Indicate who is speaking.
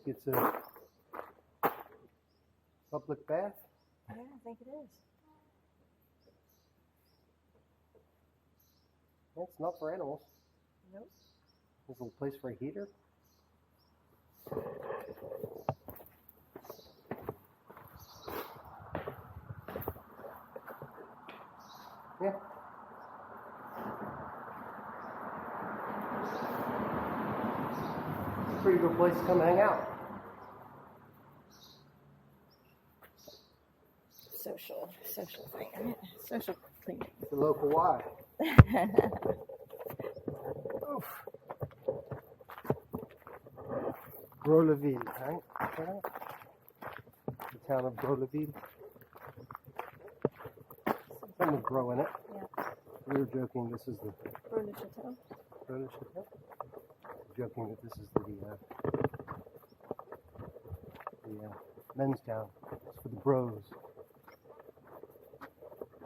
Speaker 1: it's a public bath.
Speaker 2: Yeah, I think it is.
Speaker 1: It's not for animals.
Speaker 2: Nope.
Speaker 1: There's a little place for a heater. Yeah. It's a pretty good place to come hang out.
Speaker 2: Social thing, right? Social cleaning.
Speaker 1: It's a local Y. Oof. Braux Le Chatel, right? The town of Braux Le Chatel. Something with Braux in it.
Speaker 2: Yeah.
Speaker 1: We were joking this is the
Speaker 2: Braux Le Chatel.
Speaker 1: Braux Le Chatel. Joking that this is the men's town. It's for the bros.